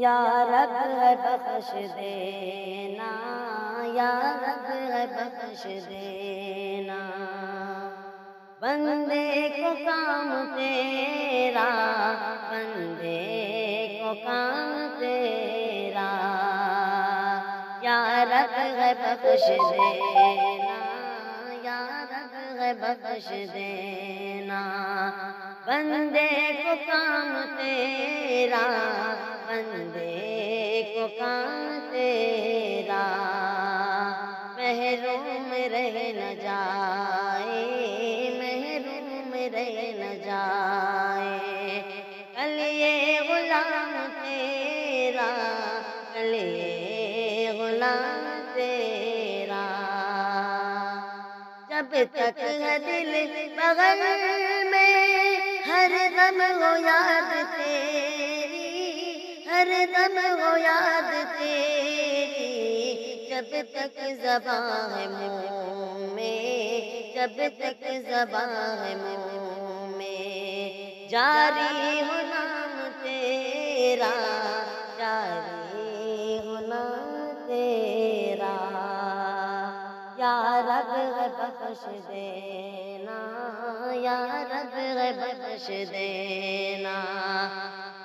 یا رب ہے بخش دینا، یا رب ہے بخش دینا، بندے کو کام تیرا، بندے کو کام تیرا، یا رب ہے بخش دینا، یا رب ہے بخش دینا، بندے کو کام تیرا، بندے کو کام تیرا، محروم رہ نہ جائے، محروم رہ نہ جائے، کل یہ غلام تیرا، کل یہ غلام تیرا، جب تک ہے دل بغل میں ہر دم ہو یاد تیری، ہر دم ہو یاد تیری، جب تک زباں ہے منہ میں، جب تک زباں ہے منہ میں، جاری ہو نام تیرا، جاری ہو نام تیرا، یا رب ہے بخش دینا، یا رب ہے بخش دینا،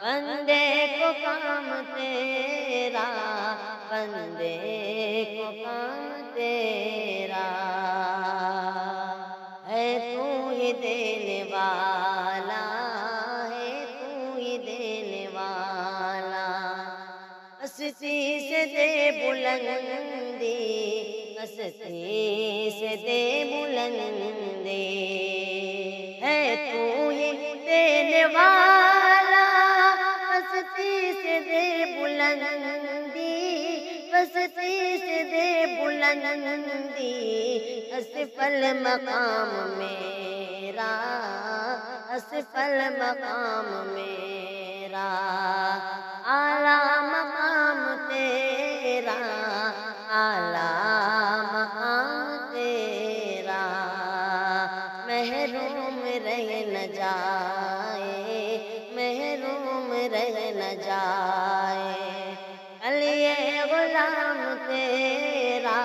بندے کو کام تیرا، بندے کو کام تیرا، ہے تو ہی دینے والا، ہے تو ہی دینے والا، ہستی سے دے بلندی، ہستی سے دے بلندی، ہے تو ہی دینے والا، ہستی سے دے بلندی، ہستی سے دے بلندی، اسفل مقام میرا، اسفل مقام میرا، اعلیٰ مقام تیرا، اعلیٰ مقام تیرا، محروم رہ نہ جائے، محروم رہ نہ جائے، کل یہ غلام تیرا،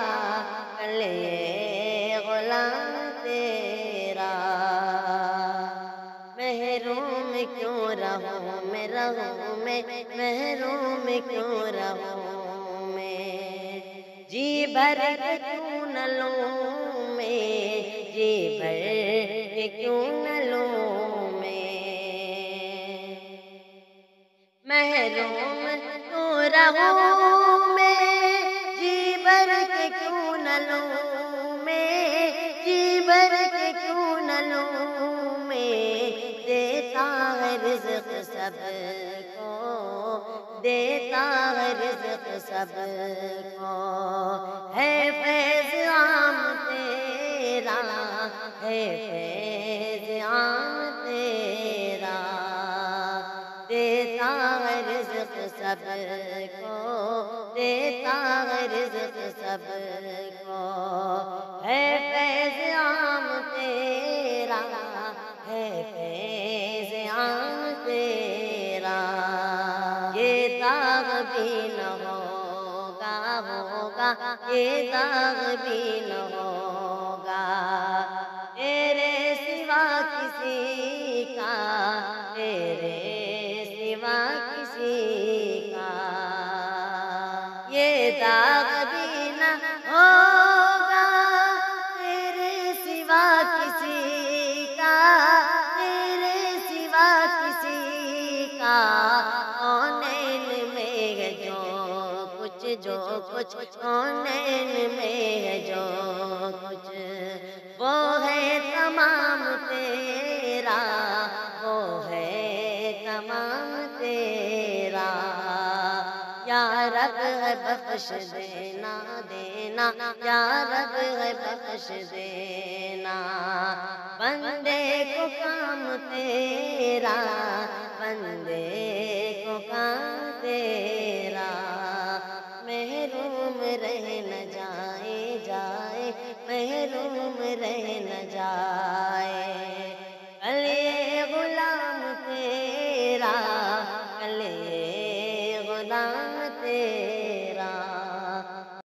کل یہ غلام تیرا، محروم کیوں رہوں میں، رہوں میں محروم کیوں رہوں میں، جی بھر کے کیوں نہ لوں میں، جی بھر کے کیوں نہ لوں میں، محروم کیوں رہوں میں، جی بھر کے کیوں نہ لوں میں، جی بھر کے کیوں نہ لوں میں، دیتا ہے رزق سب کو، دیتا ہے رزق سب کو، ہے فیض عام تیرا، ہے فیض عام تیرا، دیتا ہے رزق سب کو، دیتا ہے رزق سب کو، ہے فیض عام تیرا، ہے فیض عام تیرا، یہ داغ بھی نہ ہوگا، ہوگا یہ داغ بھی نہ ہوگا، تیرے سوا کسی کا، تیرے سوا کسی کا، یہ داغ بھی نہ ہوگا، تیرے سوا کسی کا، تیرے سوا کسی کا، کونین میں ہے جو کچھ، جو کچھ کونین میں ہے جو کچھ، وہ ہے تمام تیرا، وہ ہے تمام تیرا، یا رب ہے بخش دینا، دینا، یا رب ہے بخش دینا، بندے کو کام تیرا، بندے کو کام تیرا، محروم رہ نہ جائے، جائے محروم رہ نہ جائے، کل یہ غلام تیرا، کل یہ غلام کام تیرے